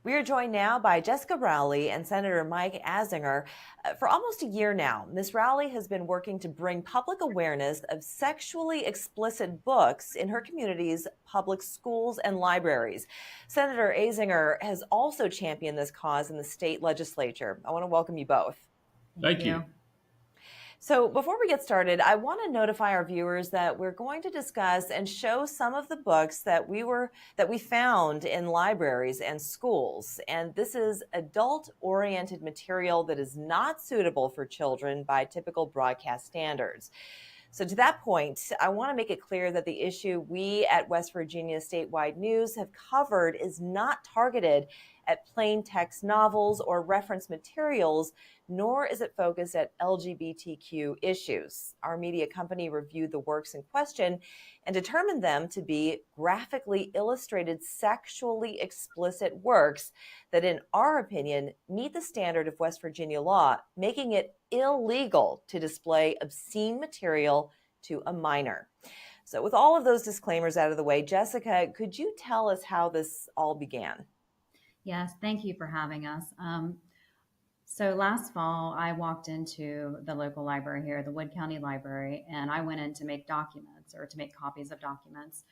We are joined now by Jessica Rowley and Senator Mike Azinger. For almost a year now, Ms. Rowley has been working to bring public awareness of sexually explicit books in her community's public schools and libraries. Senator Azinger has also championed this cause in the state legislature. I want to welcome you both. Thank you. So before we get started, I want to notify our viewers that we're going to discuss and show some of the books that we found in libraries and schools. And this is adult-oriented material that is not suitable for children by typical broadcast standards. So to that point, I want to make it clear that the issue we at West Virginia Statewide News have covered is not targeted at plain text novels or reference materials, nor is it focused at LGBTQ issues. Our media company reviewed the works in question and determined them to be graphically illustrated, sexually explicit works that, in our opinion, meet the standard of West Virginia law, making it illegal to display obscene material to a minor. So with all of those disclaimers out of the way, Jessica, could you tell us how this all began? Yes, thank you for having us. So last fall, I walked into the local library here, the Wood County Library, and I went in to make documents or to make copies of documents.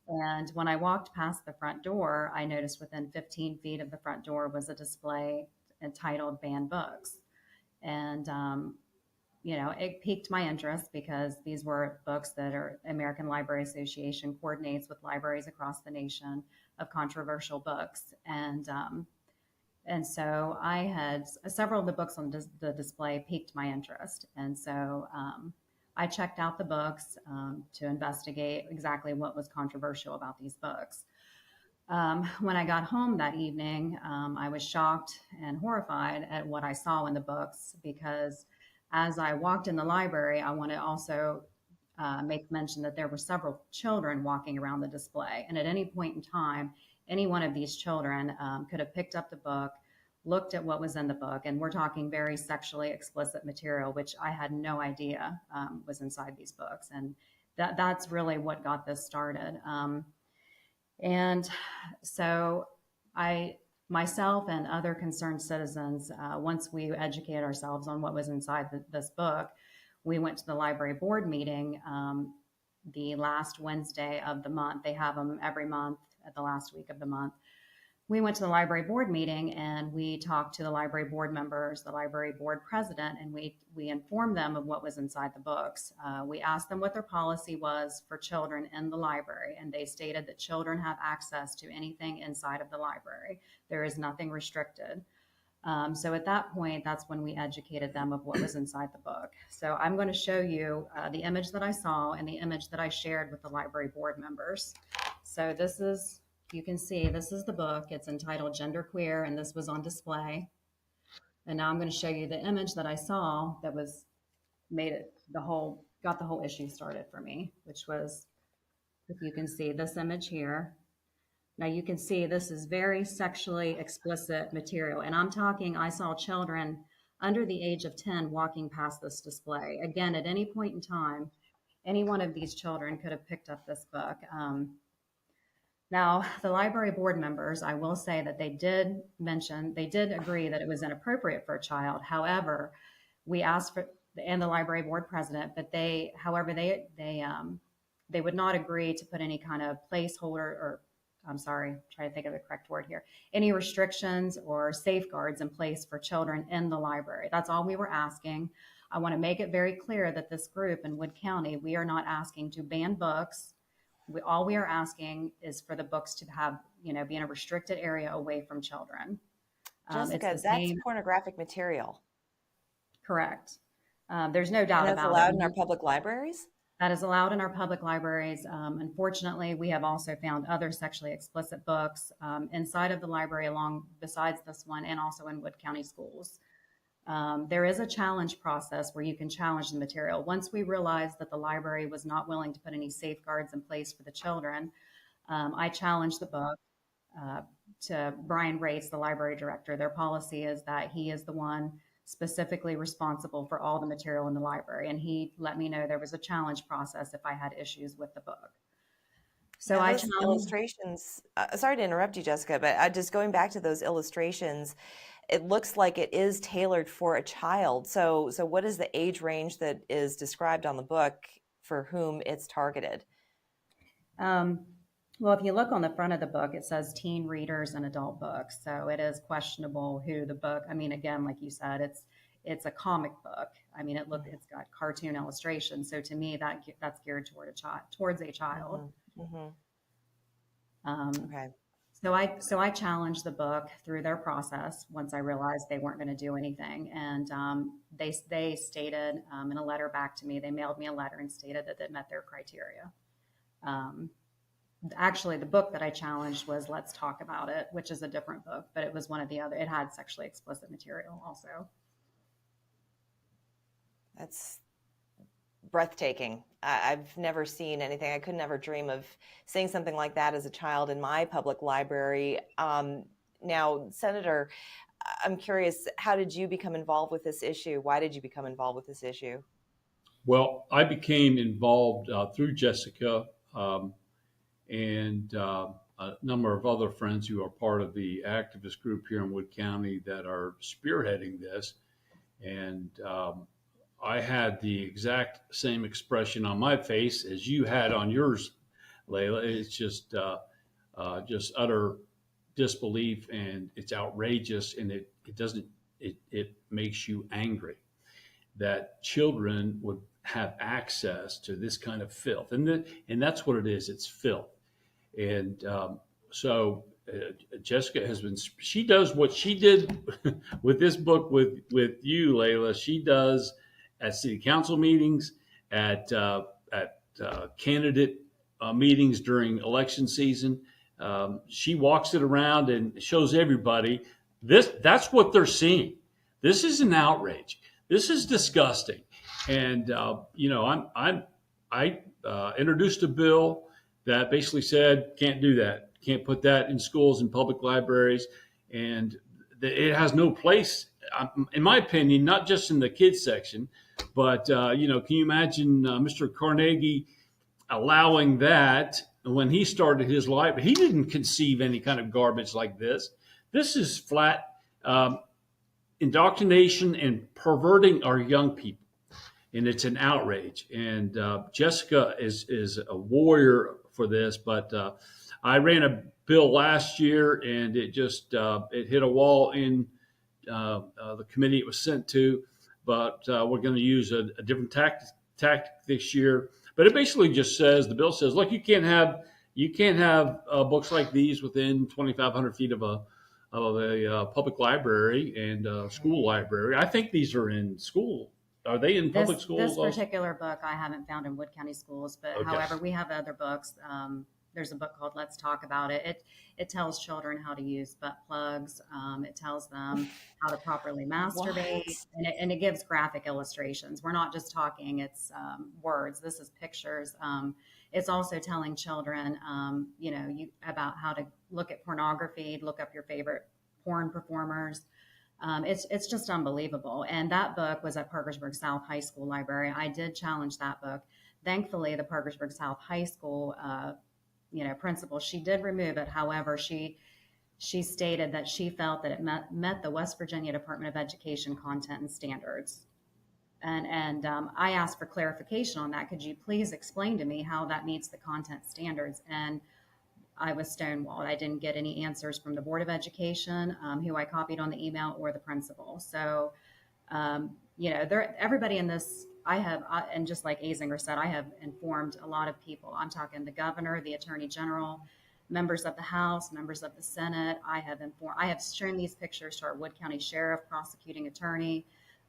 And when I walked past the front door, I noticed within 15 feet of the front door was a display entitled Banned Books. And, it piqued my interest because these were books that our American Library Association coordinates with libraries across the nation of controversial books. And so I had several of the books on the display piqued my interest. And so I checked out the books to investigate exactly what was controversial about these books. When I got home that evening, I was shocked and horrified at what I saw in the books, because as I walked in the library, I want to also make mention that there were several children walking around the display. And at any point in time, any one of these children could have picked up the book, looked at what was in the book, and we're talking very sexually explicit material, which I had no idea was inside these books. And that's really what got this started. And so myself and other concerned citizens, once we educated ourselves on what was inside this book, we went to the library board meeting the last Wednesday of the month. They have them every month at the last week of the month. We went to the library board meeting and we talked to the library board members, the library board president, and we informed them of what was inside the books. We asked them what their policy was for children in the library, and they stated that children have access to anything inside of the library. There is nothing restricted. So at that point, that's when we educated them of what was inside the book. So I'm going to show you the image that I saw and the image that I shared with the library board members. So you can see, this is the book. It's entitled Genderqueer, and this was on display. And now I'm going to show you the image that I saw that got the whole issue started for me, which was, if you can see this image here. Now you can see this is very sexually explicit material. And I saw children under the age of 10 walking past this display. Again, at any point in time, any one of these children could have picked up this book. Now, the library board members, I will say that they did agree that it was inappropriate for a child. However, we asked for, and the library board president, but they would not agree to put any kind of placeholder, or I'm sorry, try to think of the correct word here, any restrictions or safeguards in place for children in the library. That's all we were asking. I want to make it very clear that this group in Wood County, we are not asking to ban books. All we are asking is for the books to have, be in a restricted area away from children. Jessica, that's pornographic material. Correct. There's no doubt about it. And that's allowed in our public libraries? That is allowed in our public libraries. Unfortunately, we have also found other sexually explicit books inside of the library besides this one, and also in Wood County schools. There is a challenge process where you can challenge the material. Once we realized that the library was not willing to put any safeguards in place for the children, I challenged the book to Brian Rates, the library director. Their policy is that he is the one specifically responsible for all the material in the library. And he let me know there was a challenge process if I had issues with the book. So Yeah, I those challenge. illustrations, sorry to interrupt you, Jessica, but just going back to those illustrations, it looks like it is tailored for a child. So what is the age range that is described on the book for whom it's targeted? Um, well, if you look on the front of the book, it says teen readers and adult books. So it is questionable who the book. I mean, again, like you said, it's a comic book. I mean, it's got cartoon illustrations. So to me, that's geared toward a child, towards a child. Hmm. Hmm. Um, Okay. so I challenged the book through their process once I realized they weren't going to do anything, and they stated in a letter back to me, they mailed me a letter and stated that it met their criteria. Um, Actually, the book that I challenged was Let's Talk About It, which is a different book, but it was one of the other. It had sexually explicit material also. That's breathtaking. I've never seen anything. I could never dream of seeing something like that as a child in my public library. Now, Senator, I'm curious, how did you become involved with this issue? Why did you become involved with this issue? Well, I became involved through Jessica and a number of other friends who are part of the activist group here in Wood County that are spearheading this. And I had the exact same expression on my face as you had on yours, Layla. It's just utter disbelief, and it's outrageous, and it doesn't it makes you angry that children would have access to this kind of filth, and that's what it is. It's filth, and Jessica has been. She does what she did with this book with you, Layla. She does at city council meetings, at candidate meetings during election season. She walks it around and shows everybody this. That's what they're seeing. This is an outrage. This is disgusting. And I introduced a bill that basically said can't do that, can't put that in schools and public libraries, and it has no place, in my opinion, not just in the kids section, but can you imagine Mr. Carnegie allowing that when he started his life? He didn't conceive any kind of garbage like this. This is flat indoctrination and perverting our young people, and it's an outrage. And Jessica is a warrior for this, but I ran a bill last year, and it hit a wall in the committee it was sent to. But we're going to use a different tactic this year. But it basically just says the bill says, look, you can't have books like these within 2,500 feet of a public library and school library. I think these are in school. Are they in public This schools also? particular book I haven't found in Wood County schools, but Okay. however, we have other books. There's a book called Let's Talk About It. It tells children how to use butt plugs. It tells them how to properly masturbate, What? and it gives graphic illustrations. We're not just talking; it's words. This is pictures. It's also telling children, about how to look at pornography, look up your favorite porn performers. It's just unbelievable. And that book was at Parkersburg South High School Library. I did challenge that book. Thankfully, the Parkersburg South High School, principal, she did remove it. However, she stated that she felt that it met the West Virginia Department of Education content and standards. And I asked for clarification on that. Could you please explain to me how that meets the content standards? And I was stonewalled. I didn't get any answers from the Board of Education, who I copied on the email, or the principal. So, everybody in this, and just like Azinger said, I have informed a lot of people. I'm talking the governor, the attorney general, members of the House, members of the Senate. I have shown these pictures to our Wood County Sheriff, prosecuting attorney,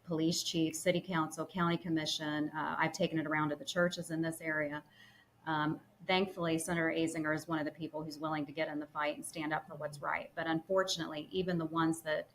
police chief, city council, county commission. I've taken it around to the churches in this area. Thankfully, Senator Azinger is one of the people who's willing to get in the fight and stand up for what's right. But unfortunately, even the ones that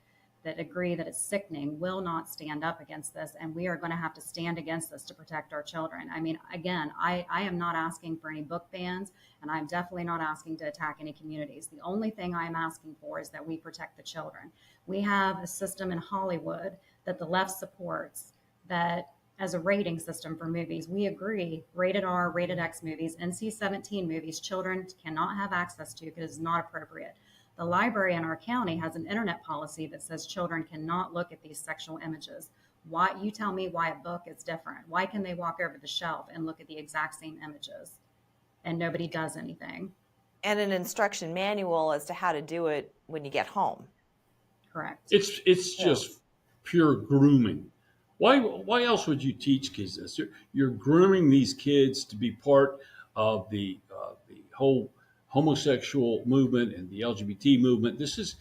agree that it's sickening will not stand up against this. And we are going to have to stand against this to protect our children. I mean, again, I am not asking for any book bans, and I'm definitely not asking to attack any communities. The only thing I'm asking for is that we protect the children. We have a system in Hollywood that the left supports that as a rating system for movies. We agree rated R, rated X movies, NC-17 movies, children cannot have access to because it's not appropriate. The library in our county has an internet policy that says children cannot look at these sexual images. Why, you tell me why a book is different? Why can they walk over the shelf and look at the exact same images and nobody does anything? And an instruction manual as to how to do it when you get home. Correct. It's just pure grooming. Why else would you teach kids this? You're grooming these kids to be part of the whole homosexual movement and the LGBT movement. This is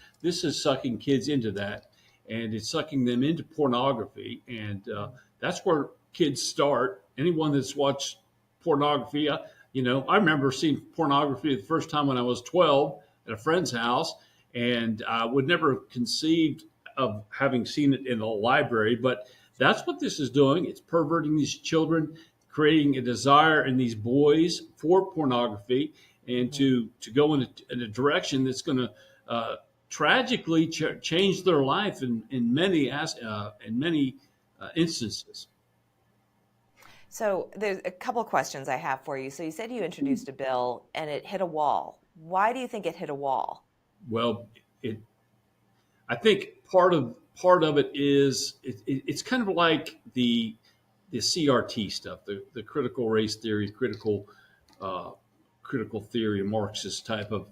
sucking kids into that, and it's sucking them into pornography, and that's where kids start. Anyone that's watched pornography, I remember seeing pornography the first time when I was 12 at a friend's house, and I would never have conceived of having seen it in a library, but that's what this is doing. It's perverting these children, creating a desire in these boys for pornography, and to go in a direction that's going to tragically change their life in many instances. So there's a couple questions I have for you. So you said you introduced a bill and it hit a wall. Why do you think it hit a wall? Well, I think part of it is it's kind of like the CRT stuff, the critical race theory, critical theory, Marxist type of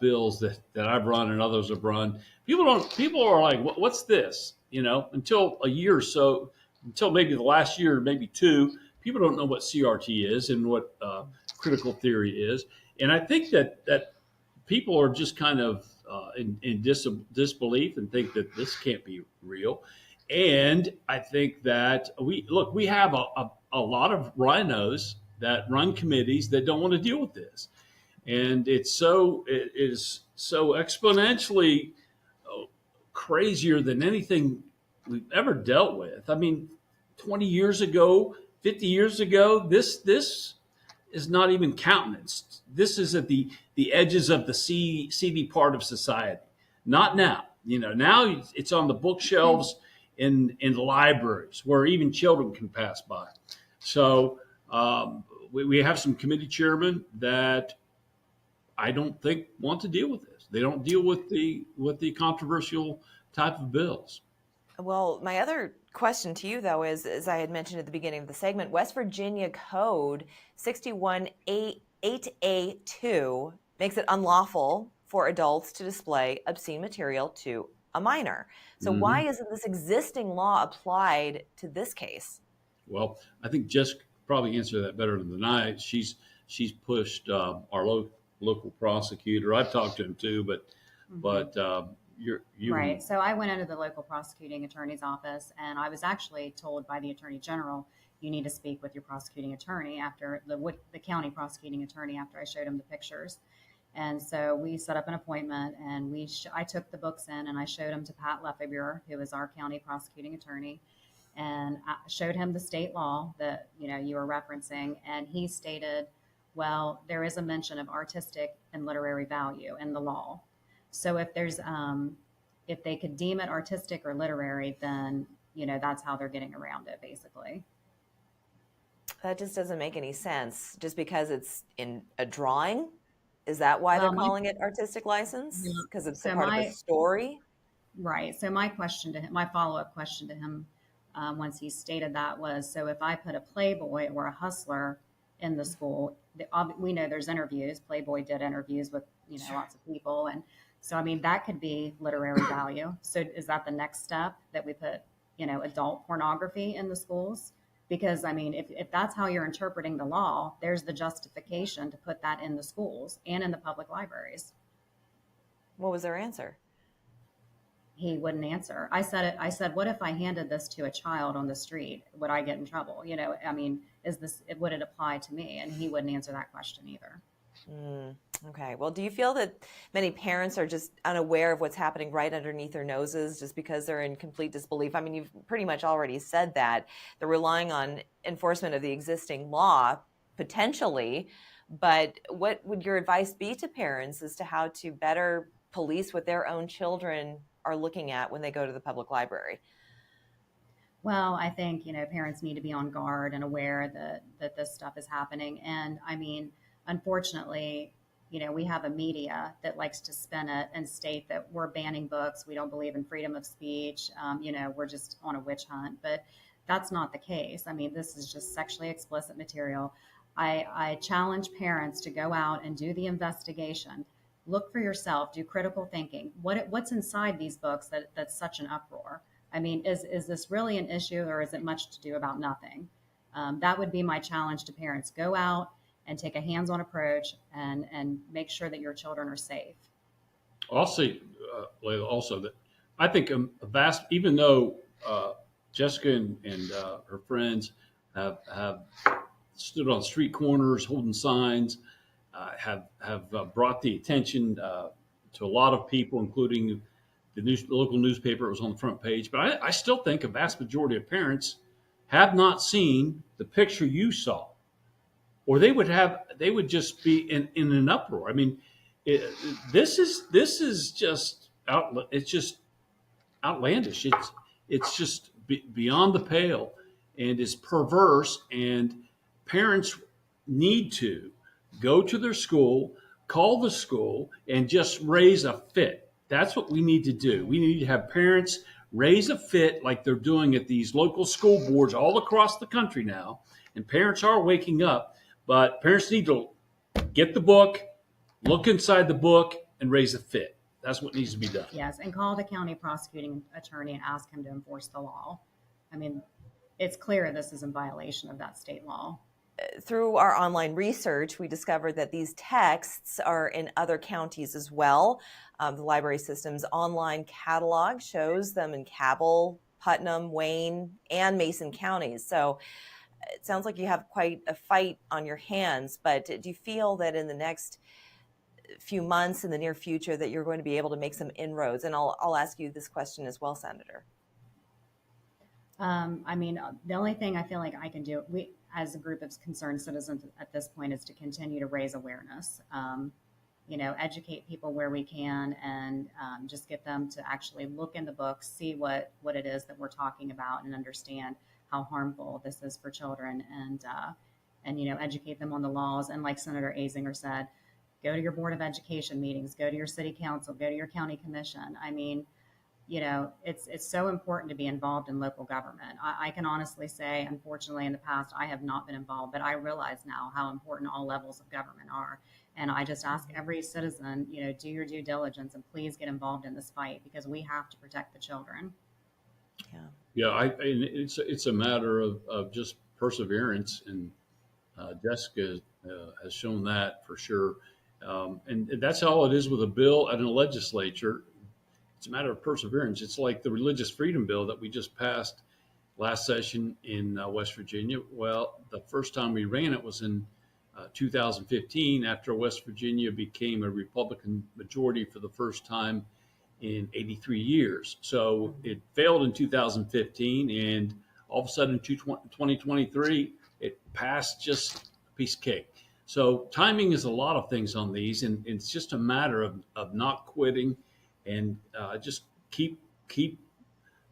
bills that I've run and others have run. People are like, what's this? Until a year or so, until maybe the last year, maybe two, people don't know what CRT is and what critical theory is. And I think that people are just kind of in disbelief and think that this can't be real. And I think that we have a lot of rhinos that run committees that don't want to deal with this. And it is so exponentially crazier than anything we've ever dealt with. I mean, 20 years ago, 50 years ago, this is not even countenanced. This is at the edges of the seedy part of society. Not now. Now it's on the bookshelves in libraries where even children can pass by. So we have some committee chairmen that I don't think want to deal with this. They don't deal with the controversial type of bills. Well, my other question to you, though, is, as I had mentioned at the beginning of the segment, West Virginia Code 618A2 makes it unlawful for adults to display obscene material to a minor. So why isn't this existing law applied to this case? Well, I think Jess could probably answer that better than I. She's pushed our local prosecutor. I've talked to him too, but you right. So I went into the local prosecuting attorney's office, and I was actually told by the attorney general, you need to speak with your prosecuting attorney after the county prosecuting attorney after I showed him the pictures. And so we set up an appointment, and I took the books in and I showed them to Pat Lefebvre, who is our county prosecuting attorney, and I showed him the state law that you were referencing, and he stated, well, there is a mention of artistic and literary value in the law. So if they could deem it artistic or literary, then that's how they're getting around it, basically. That just doesn't make any sense. Just because it's in a drawing, is that why they're calling it artistic license? Because it's part of the story. Right. So my follow-up question to him, once he stated that, was, so if I put a Playboy or a Hustler in the school, we know there's interviews. Playboy did interviews with lots of people, and so that could be literary value. So is that the next step, that we put adult pornography in the schools? Because if that's how you're interpreting the law, there's the justification to put that in the schools and in the public libraries. What was their answer? He wouldn't answer. I said, what if I handed this to a child on the street? Would I get in trouble? Would it apply to me? And he wouldn't answer that question either. Okay. Well, do you feel that many parents are just unaware of what's happening right underneath their noses just because they're in complete disbelief? You've pretty much already said that. They're relying on enforcement of the existing law, potentially. But what would your advice be to parents as to how to better police what their own children are looking at when they go to the public library? Well, I think, parents need to be on guard and aware that this stuff is happening. And I mean, unfortunately, we have a media that likes to spin it and state that we're banning books. We don't believe in freedom of speech. We're just on a witch hunt. But that's not the case. I mean, this is just sexually explicit material. I challenge parents to go out and do the investigation. Look for yourself, do critical thinking. What's inside these books that's such an uproar? I mean, is this really an issue, or is it much to do about nothing? That would be my challenge to parents. Go out and take a hands-on approach and make sure that your children are safe. I'll say, Layla, also that I think a vast, even though Jessica and her friends have stood on street corners holding signs, have brought the attention to a lot of people, including the local newspaper. It was on the front page. But I still think a vast majority of parents have not seen the picture you saw, or they would just be in an uproar. I mean, this is just it's just outlandish. It's just beyond the pale, and it's perverse. And parents need to go to their school, call the school, and just raise a fit. That's what we need to do. We need to have parents raise a fit like they're doing at these local school boards all across the country now. And parents are waking up, but parents need to get the book, look inside the book, and raise a fit. That's what needs to be done. Yes, and call the county prosecuting attorney and ask him to enforce the law. I mean, it's clear this is in violation of that state law. Through our online research, we discovered that these texts are in other counties as well. The library system's online catalog shows them in Cabell, Putnam, Wayne, and Mason counties. So it sounds like you have quite a fight on your hands, but do you feel that in the next few months, in the near future, that you're going to be able to make some inroads? And I'll ask you this question as well, Senator. I mean, the only thing I feel like I can do, we as a group of concerned citizens at this point, is to continue to raise awareness. Educate people where we can, and just get them to actually look in the books, see what it is that we're talking about, and understand how harmful this is for children, and educate them on the laws. And like Senator Azinger said, go to your Board of Education meetings, go to your city council, go to your county commission. I mean, it's so important to be involved in local government. I can honestly say, unfortunately, in the past, I have not been involved, but I realize now how important all levels of government are. And I just ask every citizen, do your due diligence and please get involved in this fight, because we have to protect the children. Yeah. It's a matter of just perseverance, and Jessica has shown that for sure. And that's all it is with a bill and a legislature. It's a matter of perseverance. It's like the religious freedom bill that we just passed last session in West Virginia. Well, the first time we ran it was in 2015, after West Virginia became a Republican majority for the first time in 83 years. So it failed in 2015, and all of a sudden in 2023, it passed just a piece of cake. So timing is a lot of things on these, and it's just a matter of not quitting, and just keep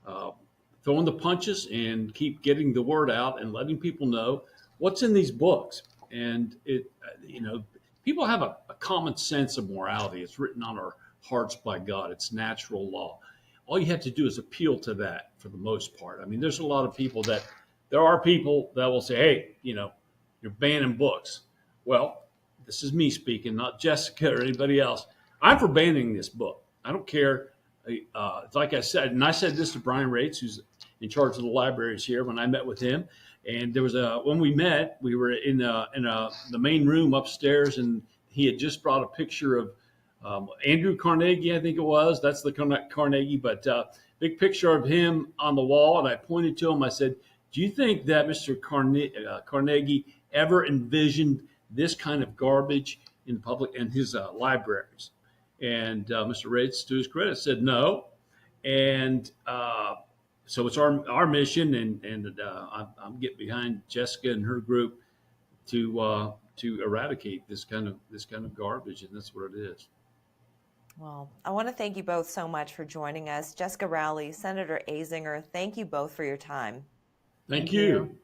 throwing the punches, and keep getting the word out and letting people know what's in these books. And people have a common sense of morality. It's written on our hearts by God. It's natural law. All you have to do is appeal to that for the most part. I mean, there are people that will say, hey, you're banning books. Well, this is me speaking, not Jessica or anybody else. I'm for banning this book. I don't care. Like I said, and I said this to Brian Rates, who's in charge of the libraries here, when I met with him. And there was when we met, we were in the main room upstairs, and he had just brought a picture of Andrew Carnegie, I think it was. That's the Carnegie, but big picture of him on the wall. And I pointed to him. I said, do you think that Mr. Carnegie ever envisioned this kind of garbage in public and his libraries? And Mr. Rates, to his credit, said no. And so it's our mission, and I'm getting behind Jessica and her group to eradicate this kind of garbage, and that's what it is. Well, I want to thank you both so much for joining us. Jessica Rowley, Senator Azinger, thank you both for your time. Thank Thank you. you.